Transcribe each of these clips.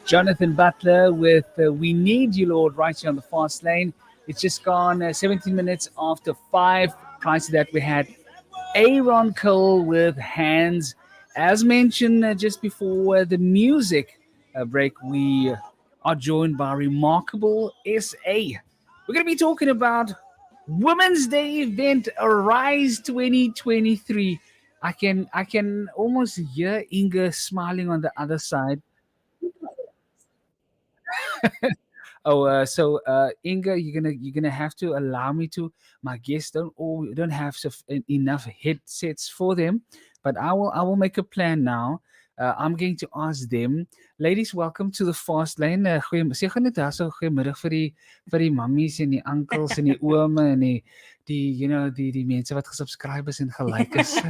Jonathan Butler with We Need You, Lord, right here on the fast lane. It's just gone 17 minutes after 5. Prior to that, we had Aaron Cole with Hands. As mentioned just before the music break, we are joined by Remarkable SA. We're going to be talking about Women's Day event Arise 2023. I can almost hear Inga smiling on the other side. Inga, you're gonna have to allow me to. My guests don't have enough headsets for them, but I will make a plan now. I'm going to ask them, ladies, welcome to the fast lane. Sê gou net daarso goeiemiddag vir die mummies en die uncles en die oome en die mense wat gesubscribe is en gelike is.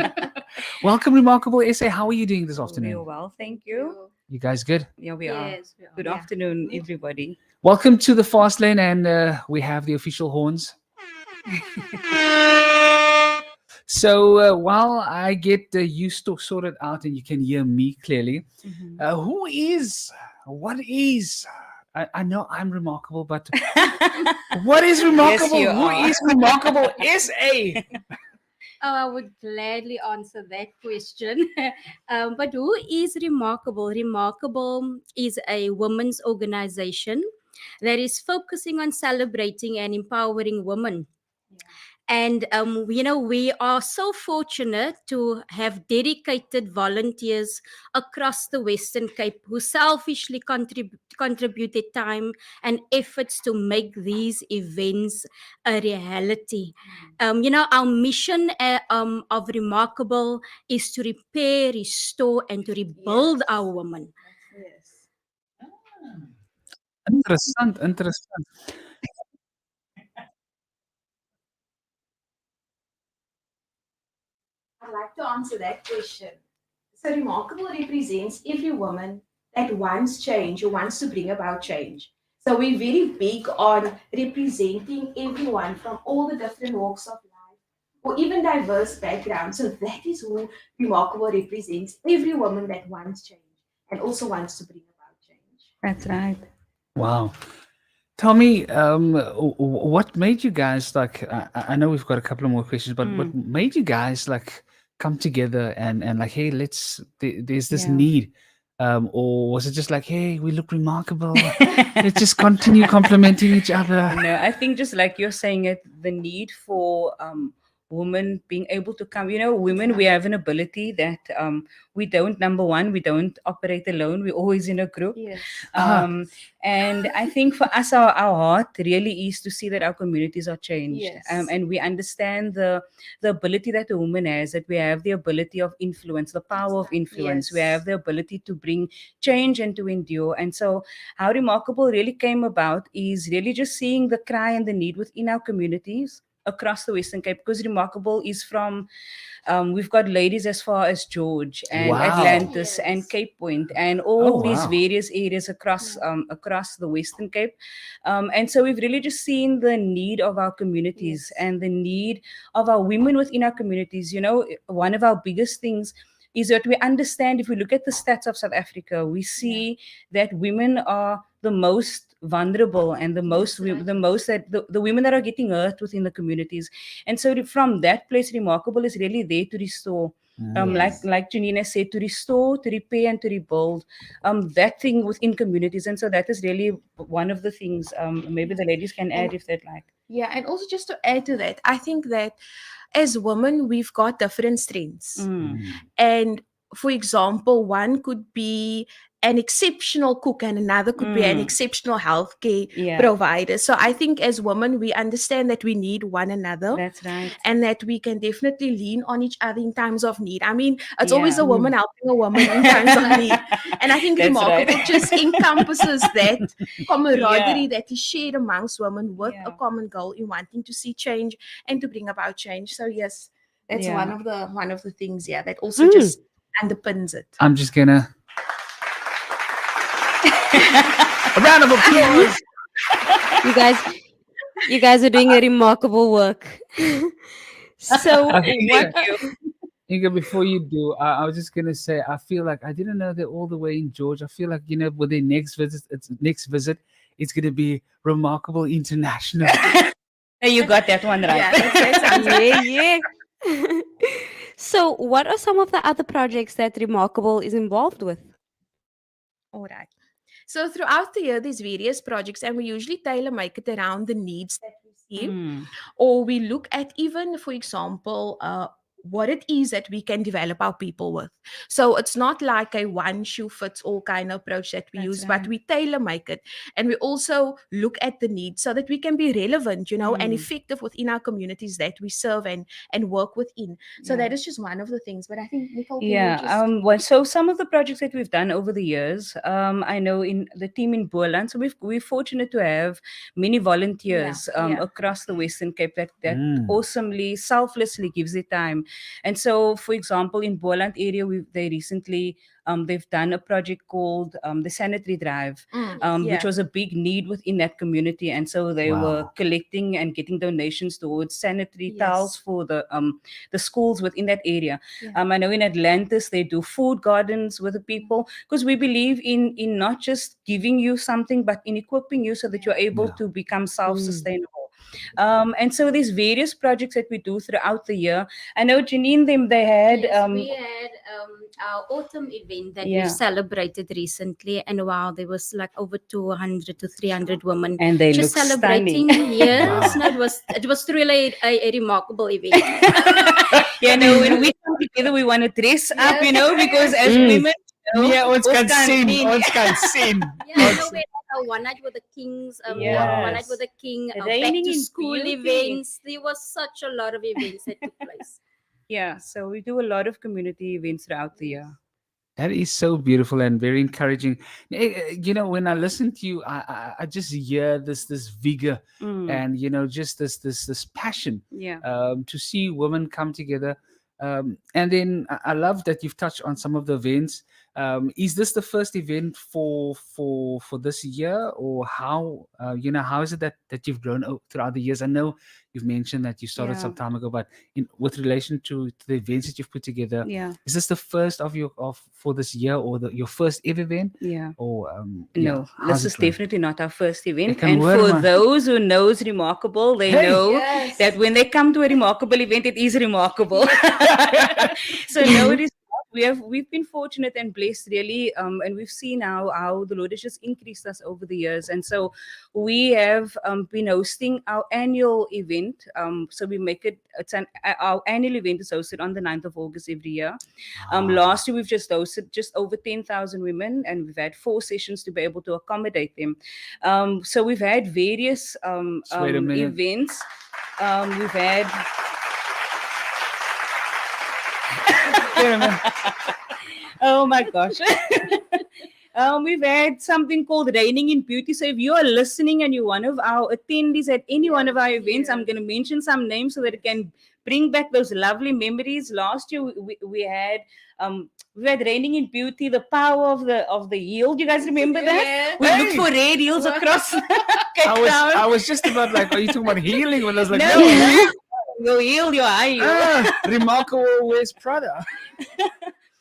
Welcome, Remarkable SA. How are you doing this afternoon? Real well, thank you. You guys good? Yeah, we are. Yes, we are. Good afternoon, everybody. Welcome to the fast lane, and we have the official horns. So while I get you sorted out and you can hear me clearly, what is? I know I'm remarkable, but what is remarkable? you Who are. is remarkable? SA. Oh, I would gladly answer that question. But who is Remarkable? Remarkable is a women's organization that is focusing on celebrating and empowering women. And, we are so fortunate to have dedicated volunteers across the Western Cape who selfishly contribute their time and efforts to make these events a reality. Our mission of Remarkable is to repair, restore, and to rebuild our women. Yes. Interessant. I'd like to answer that question. So, Remarkable represents every woman that wants change or wants to bring about change. So, we're very big on representing everyone from all the different walks of life or even diverse backgrounds. So, that is who Remarkable represents every woman that wants change and also wants to bring about change. That's right. Wow. Tell me, what made you guys like? I know we've got a couple of more questions, but what made you guys like come together and like, hey, there's this Yeah. need, or was it just like, hey, we look remarkable, let's just continue complimenting each other? No, I think just like you're saying it, the need for women being able to come. Women, we have an ability that we don't. Number one, we don't operate alone. We're always in a group. Yes. And I think for us, our heart really is to see that our communities are changed. Yes. And we understand the ability that a woman has, that we have the ability of influence, the power of influence. We Yes. have the ability to bring change and to endure. And so how Remarkable really came about is really just seeing the cry and the need within our communities across the Western Cape, because Remarkable is from, we've got ladies as far as George and Wow. Atlantis Yes. and Cape Point and all Oh, these wow. various areas across the Western Cape. And so we've really just seen the need of our communities and the need of our women within our communities. One of our biggest things is that we understand, if we look at the stats of South Africa, we see that women are the most vulnerable and the women that are getting hurt within the communities. And so from that place, Remarkable is really there to restore. Like Janina said, to restore, to repair, and to rebuild that thing within communities. And so that is really one of the things. Maybe the ladies can add if they'd like. Yeah, and also just to add to that, I think that as women, we've got different strengths. And for example, one could be an exceptional cook and another could be an exceptional healthcare provider. So I think as women, we understand that we need one another. That's right. And that we can definitely lean on each other in times of need. I mean, it's always a woman helping a woman in times of need. And I think That's Remarkable right. just encompasses that camaraderie that is shared amongst women with Yeah. a common goal in wanting to see change and to bring about change. So yes, that's Yeah. one of the things, that also just underpins it. I'm just gonna a round of applause. You guys are doing a remarkable work. So Okay. what Inga, before you do, I was just gonna say, I feel like I didn't know they're all the way in Georgia. I feel like with their next visit, it's gonna be remarkable international. You got that one right. Yeah, that sounds Yeah, yeah. So, what are some of the other projects that Remarkable is involved with? all right. So throughout the year, there's various projects, and we usually tailor make it around the needs that we see. Mm, Or we look at even, for example, what it is that we can develop our people with. So it's not like a one shoe fits all kind of approach that we that's use, but right. we tailor make it. And we also look at the needs so that we can be relevant, and Mm, effective within our communities that we serve and work within. So yeah. that is just one of the things. But I think, Nicole, can you Yeah. just. Well, so some of the projects that we've done over the years, I know in the team in Boland, so we're fortunate to have many Yeah, volunteers yeah. across the Western Cape that Mm. awesomely, selflessly gives their time. And so, for example, in Boland area, they recently they've done a project called the Sanitary Drive, which Yeah. was a big need within that community. And so they were Wow. collecting and getting donations towards sanitary towels Yes. for the schools within that area. Yeah. I know in Atlantis they do food gardens with the people because we believe in not just giving you something, but in equipping you so that you're able Yeah. to become Mm. self-sustainable. And so there's various projects that we do throughout the year. I know Janine them they had Yes, we had our autumn event that we've yeah, celebrated recently, and wow, there was like over 200 to 300 women and they just look stunning. celebrating. Yes, Wow. no, it was really a remarkable event. Yeah, no, when we come together, we want to dress up, Yes, because as yes. yes. women, Nee, ons ons kan kan sien. sien. Ons kan sien. Yeah, no, Ons, we had one night with the kings, one wow. night with Yes. the king, back Reigning to in school beauty. events. There was such a lot of events that took place. Yeah, so we do a lot of community events throughout the year. That is so beautiful and very encouraging. When I listen to you, I just hear this vigor Mm, and just this passion yeah. to see women come together. And then I love that you've touched on some of the events. Is this the first event for this year, or how is it that you've grown throughout the years? I know you've mentioned that you started Yeah. some time ago, but with relation to the events that you've put together, Yeah. is this the first of for this year, or your first ever event? Yeah. Or yeah, No, how's this it is going? definitely not our first Ek event. kan And hoor for maar. those who knows Remarkable, they Hey! know Yes. that when they come to a remarkable event, it is remarkable. So no, it is not. We've been fortunate and blessed really, and we've seen how the Lord has just increased us over the years. And so we have been hosting our annual event. So we make our annual event is hosted on the 9th of August every year. Last year we've just hosted just over 10,000 women, and we've had 4 sessions to be able to accommodate them. So we've had various Just wait a minute. events. We've had Wait a minute. oh my gosh. We've had something called Reigning in Beauty. So if you are listening and you're one of our attendees at any one of our events, I'm going to mention some names so that it can bring back those lovely memories. Last year we had Reigning in Beauty, the power of the yield. You guys remember that? We looked for red heels across Cape Town. I was just about like, are you talking about healing? When I was like, No, no. your heel, your high heel. Remarkable wears Prada.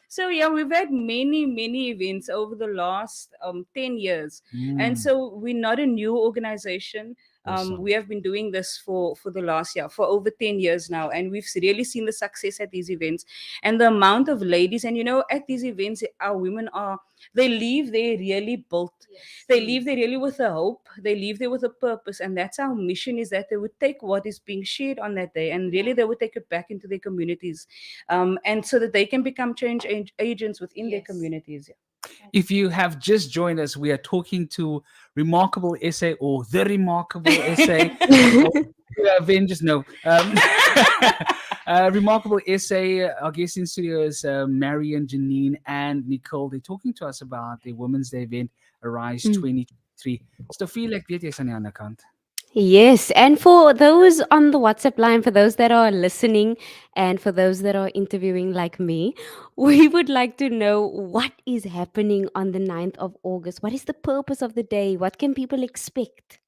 So yeah, we've had many events over the last 10 years. And so we're not a new organization. Awesome. We have been doing this for the last year, for over 10 years now. And we've really seen the success at these events. And the amount of ladies, and at these events, our women they leave there really built. They leave there really with a hope. They leave there with a purpose. And that's our mission, is that they would take what is being shared on that day and really they would take it back into their communities. And so that they can become change agents within their communities. If you have just joined us, we are talking to Remarkable Essay, or The Remarkable Essay. Or Avengers, no. Remarkable Essay. Our guest in studio is Marion, Janine, and Nicole. They're talking to us about the Women's Day event, Arise 2023. Stofie, ek weet jy's aan die ander kant. Yes, and for those on the WhatsApp line, for those that are listening, and for those that are interviewing like me, we would like to know what is happening on the 9th of August. What is the purpose of the day? What can people expect?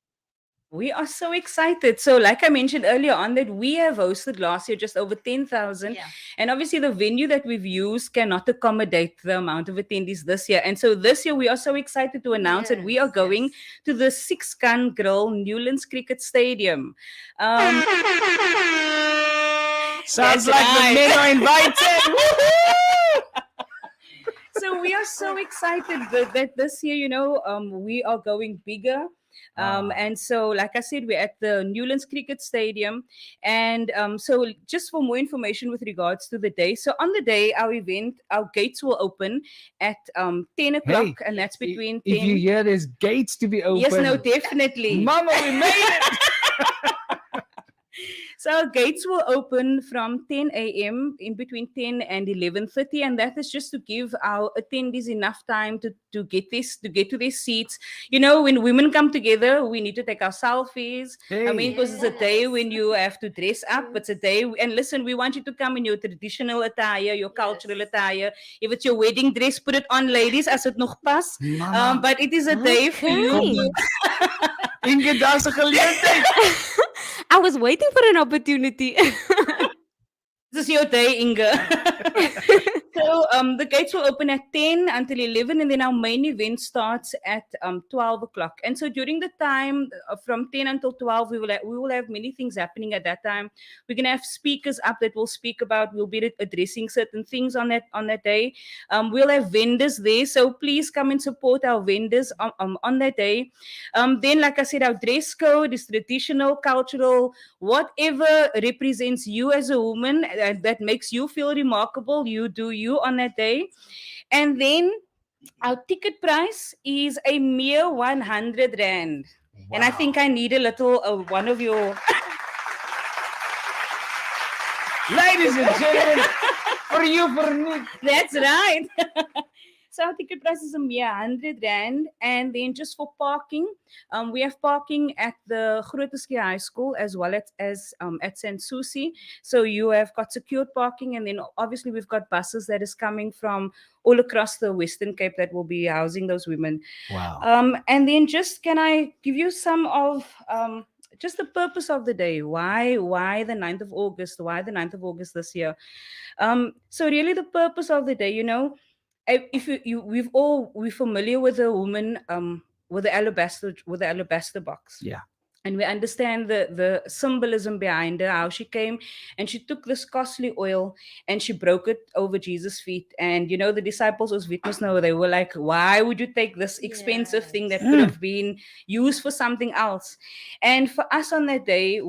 We are so excited. So, like I mentioned earlier on, that we have hosted last year just over 10,000. Yeah. And obviously, the venue that we've used cannot accommodate the amount of attendees this year. And so, this year, we are so excited to announce that we are Yes, going yes. to the Six Gun Grill Newlands Cricket Stadium. Um, Sounds that's like the right. men are invited. Woohoo! So we are so excited that this year, we are going bigger. Wow. And so, like I said, we're at the Newlands Cricket Stadium. And so, just for more information with regards to the day, so on the day, our gates will open at 10 Hey, o'clock, and that's between if you 10. hear there's gates to be Yes, no, open, definitely. Mama, we made it. So our gates will open from 10 a.m. in between 10 and 11:30, and that is just to give our attendees enough time to get to their seats. When women come together, we need to take our selfies. I mean, Hey, because it's a day Yes. when you have to dress up. It's a day, and listen, we want you to come in your traditional attire, your cultural attire. If it's your wedding dress, put it on, ladies, as it nog pas. Mama, But it is a day for you kom. to. Inge, daar's 'n geleentheid. I was waiting for an opportunity. This is your day, Inga. So the gates will open at 10 until 11, and then our main event starts at 12 o'clock. And so during the time from 10 until 12, we will have many things happening at that time. We're gonna have speakers up that will speak about. We'll be addressing certain things on that day. We'll have vendors there, so please come and support our vendors on that day. Then, like I said, our dress code is traditional, cultural, whatever represents you as a woman, that makes you feel remarkable. You do you on that day. And then our ticket price is a mere 100 rand. And I think Wow. I need a little one of your. Ladies and gentlemen, for you, for me. That's right. So our ticket price is a mere 100 rand. And then just for parking, we have parking at the Grooteskie High School as well as at St. Susie. So you have got secured parking, and then obviously we've got buses that is coming from all across the Western Cape that will be housing those women. Wow. And then just can I give you some of just the purpose of the day? Why the 9th of August? Why the 9th of August this year? So really the purpose of the day, if we're familiar with a woman with the alabaster box. Yeah. And we understand the symbolism behind her, how she came and she took this costly oil and she broke it over Jesus' feet. And the disciples was witness now, they were like, why would you take this expensive thing that could Mm. have been used for something else? And for us on that day,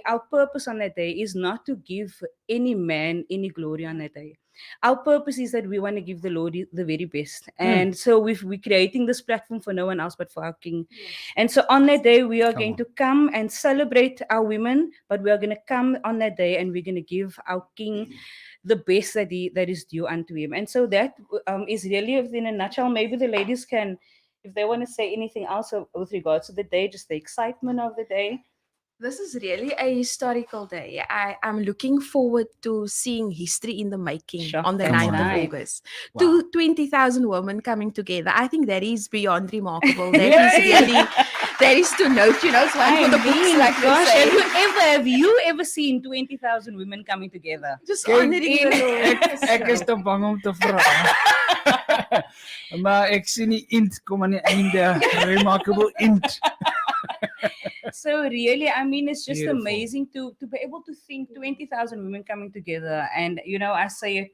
our purpose on that day is not to give any man any glory on that day. Our purpose is that we want to give the Lord the very best. Mm. And so we're creating this platform for no one else but for our King. And so on that day, we are Come going on. to come and celebrate our women, but we are going to come on that day and we're going to give our King the best that is due unto him. And so that is really in a nutshell. Maybe the ladies can, if they want to say anything else with regards to the day, just the excitement of the day. This is really a historical day. I'm looking forward to seeing history in the making Sure, on the Come that's 9th of on. right. August. Wow. 20,000 women coming together. I think that is beyond remarkable. That is Yay! really, that is to note, it's one I for the books, mean, like they gosh, say. have you ever seen 20,000 women coming together? Just Kyk, honoring the Lord. ek is te bang om te vra. Maar ek sien die int kom aan die einde. Remarkable int. So really, I mean, it's just Beautiful. amazing to be able to think 20,000 women coming together. And I say it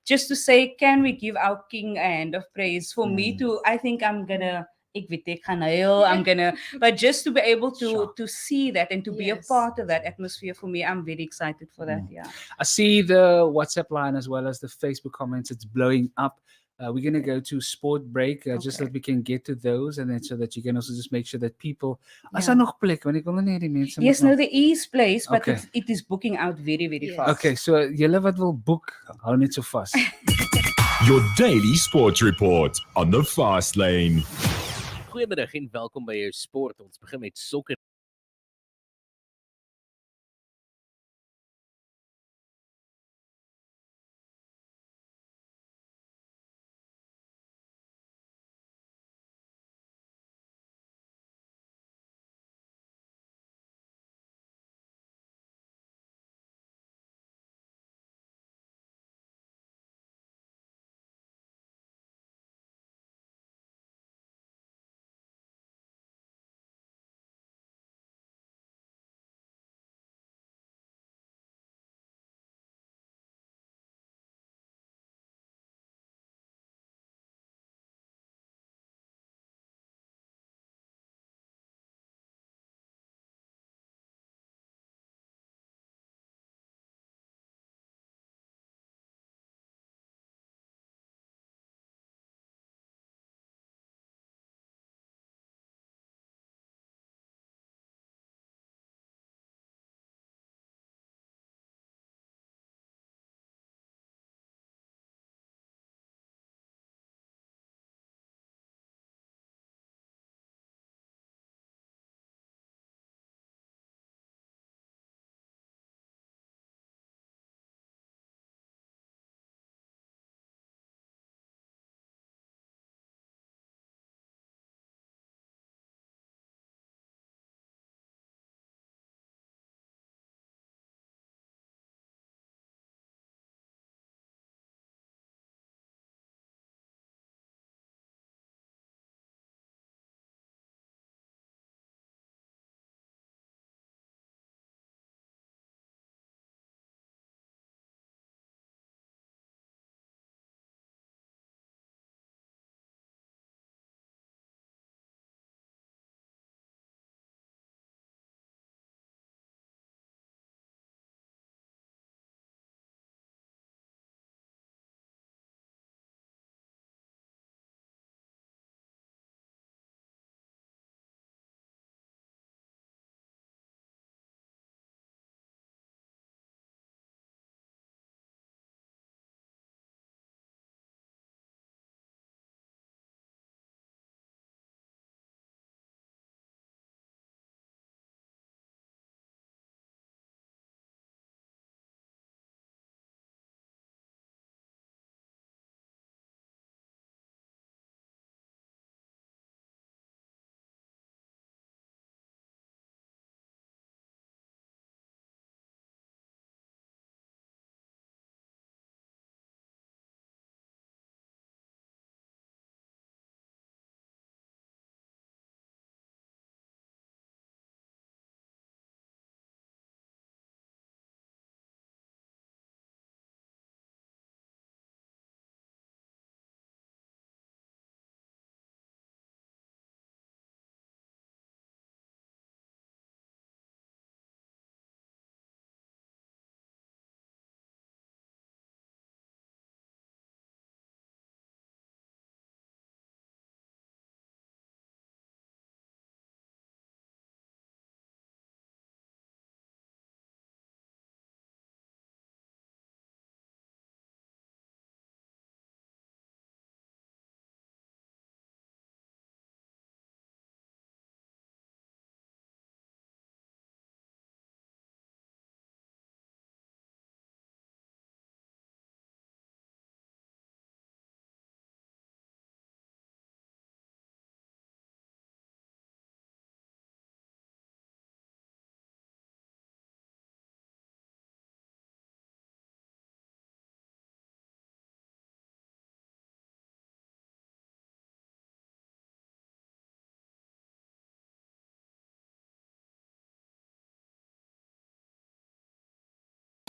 just to say, can we give our King a hand of praise? For me to, I think I'm gonna. I'm gonna, but just to be able to Sure. to see that and to be a Yes. part of that atmosphere, for me, I'm very excited for that. Yeah. I see the WhatsApp line as well as the Facebook comments. It's blowing up. We're going to go to sport break just so Okay. that we can get to those, and then so that you can also just make sure that people. As Yeah. daar nog plek, want ek wil nou net die mense Yes, moet no, nog- there is place, but Okay. it is booking out very, very Yes. fast. Okay, so julle wat wil boek, hou net so vas. Your daily sports report on the fast lane. Goeiemiddag en welkom by jou sport. Ons begin met sokker.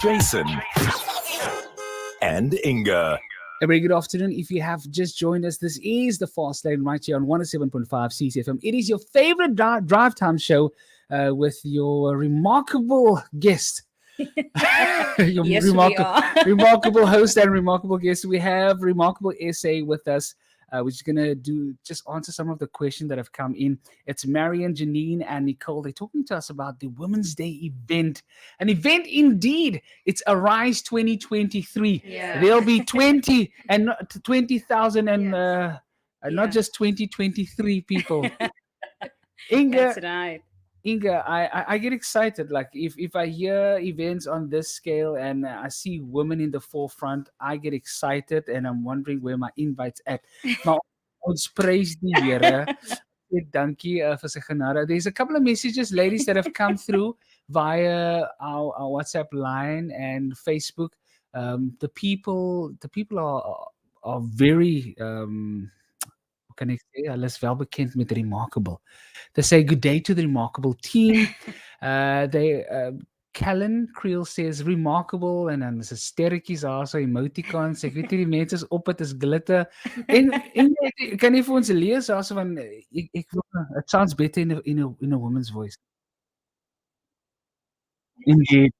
Jason and Inga. A very good afternoon. If you have just joined us, this is the Fast Lane right here on 107.5 CCFM. It is your favorite drive time show with your remarkable guest. Your Yes, we are. remarkable host and remarkable guest. We have remarkable essay with us. We're just gonna just answer some of the questions that have come in. It's Marion, Janine, and Nicole. They're talking to us about the Women's Day event. An event indeed. It's Arise 2023. Yeah. There'll be 20 and 20,000 and Yeah. not just 2023 people. Inga, That's right. Inga, I get excited. Like if I hear events on this scale and I see women in the forefront, I get excited and I'm wondering where my invite's at. Maar ons prys die Here. Dankie vir sy genade. There's a couple of messages, ladies, that have come through via our WhatsApp line and Facebook. The people are very hoe kan ek sê, hulle is wel bekend met remarkable. They say good day to the remarkable team. Callan Creel says remarkable and dan is 'n sterretjies daar so emoticons. Ek weet nie die mense is op dit is glitter. En kan jy vir ons lees daarso van ek it sounds better in a woman's voice. Indeed.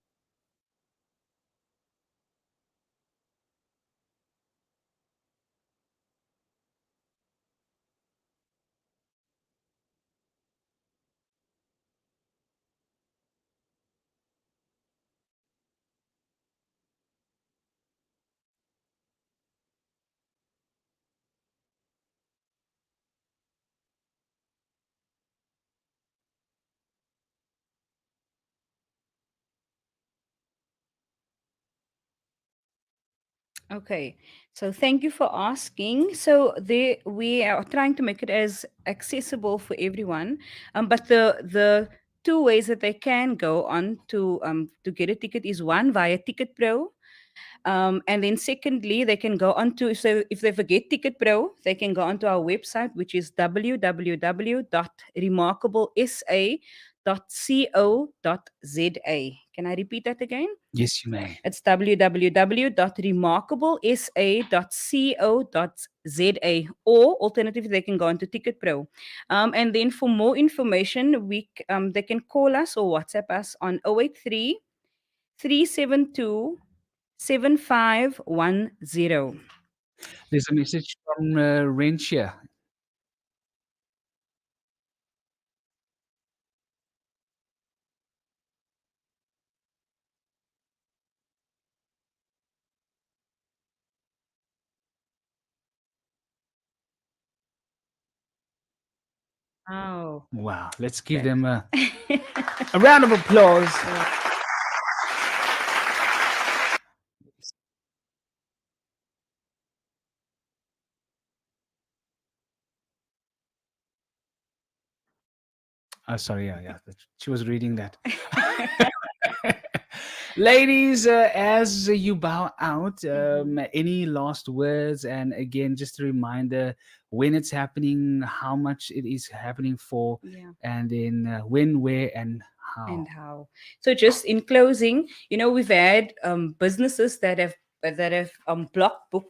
Okay, so thank you for asking. So we are trying to make it as accessible for everyone. But the two ways that they can go on to get a ticket is one via Ticket Pro. And then secondly, they can go on to, so if they forget Ticket Pro, they can go onto our website, which is www.remarkablesa.co.za. Can I repeat that again? Yes, you may. It's www.remarkablesa.co.za, or alternatively, they can go onto Ticket Pro. And then for more information, they can call us or WhatsApp us on 083 372 7510. There's a message from Rentia. Oh. Wow. Let's give them a round of applause. Oh, sorry, yeah. She was reading that. Ladies, as you bow out, any last words? And again, just a reminder when it's happening, how much it is happening for, Yeah. and then when, where, and how. And how. So just in closing, we've had businesses that have block booked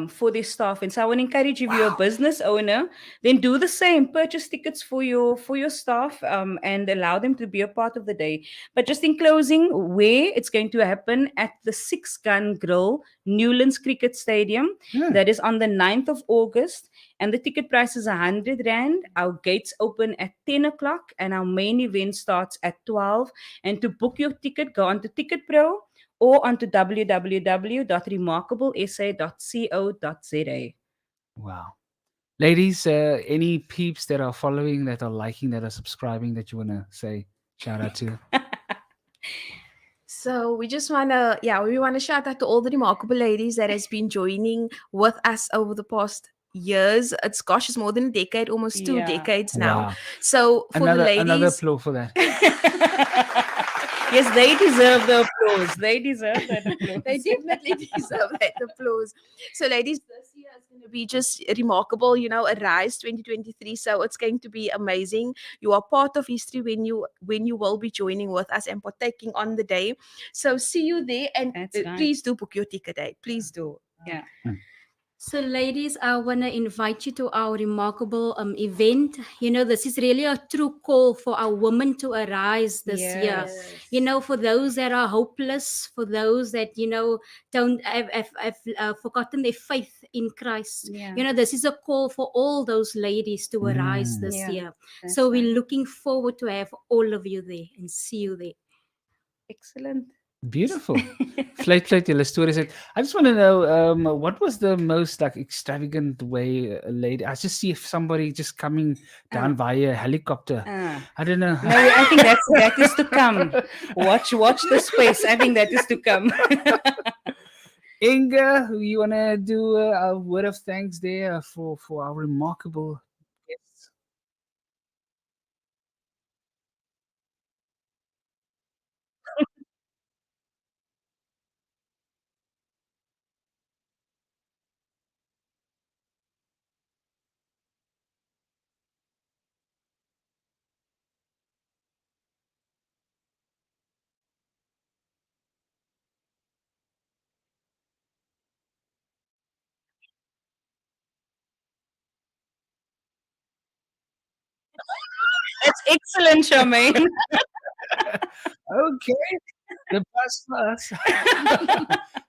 for their staff, and so I want to encourage if you're a business owner, then do the same. Purchase tickets for your staff and allow them to be a part of the day. But just in closing, where it's going to happen at the Six Gun Grill, Newlands Cricket Stadium. That is on the 9th of August. And the ticket price is R100. Our gates open at 10 o'clock and our main event starts at 12. And to book your ticket, go on to Ticket Pro or onto www.remarkablesa.co.za. Wow. Ladies, any peeps that are following, that are liking, that are subscribing, that you want to say shout out to? So we just want to, we want to shout out to all the remarkable ladies that has been joining with us over the past years. It's more than a decade, almost 2 decades now. Wow. So for the ladies, another applause for that. Yes, they deserve the applause. They deserve that applause. They definitely deserve that applause. So ladies, this year is going to be just remarkable, Arise 2023. So it's going to be amazing. You are part of history when you will be joining with us and partaking on the day. So see you there, and That's right. please do book your ticket. Please do. Yeah. So, ladies, I want to invite you to our remarkable event. This is really a true call for our women to arise this year. For those that are hopeless, for those that, don't have forgotten their faith in Christ. Yeah. This is a call for all those ladies to arise this Yeah, year. that's So, we're right. looking forward to have all of you there and see you there. Excellent. Beautiful. Fluit julle stories uit. I just want to know, what was the most like extravagant way a lady? I just see if somebody just coming down via a helicopter. I don't know. No, I think that is to come. Watch the space. I think that is to come. Inga, you want to do a word of thanks there for our remarkable guests? That's excellent, Charmaine. Okay, the bus first.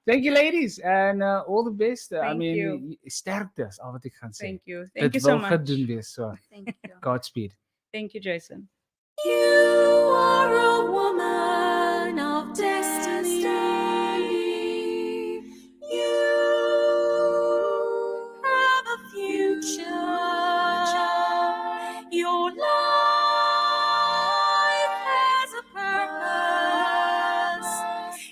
Thank you, ladies, and all the best. I Thank mean, you. sterkte is al wat ek gaan sê. Thank you. Thank you Dit so wil much. gedoen wees, so Thank you. Godspeed. Thank you, Jason. You are a woman of destiny. You have a future. Your life has a purpose.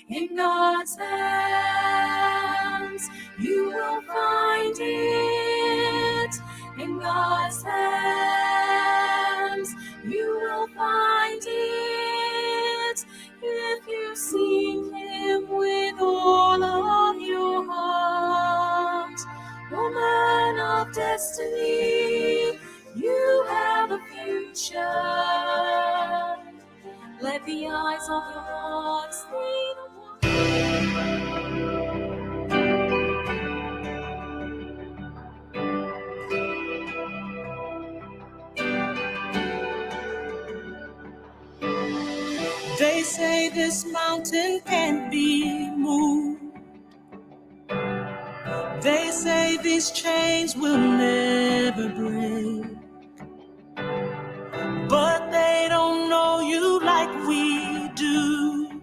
In God's hands, you will find it. In God's hands, you will find it if you seek Him with all of your heart. Woman of destiny, you have a future. Let the eyes of your heart see the one. They say this mountain can't be moved. They say these chains will never break. But they don't know you like we do.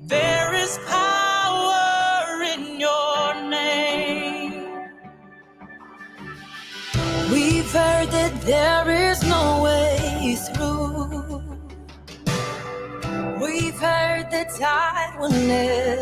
There is power in your name. We've heard that there is no way through. We've heard the tide will never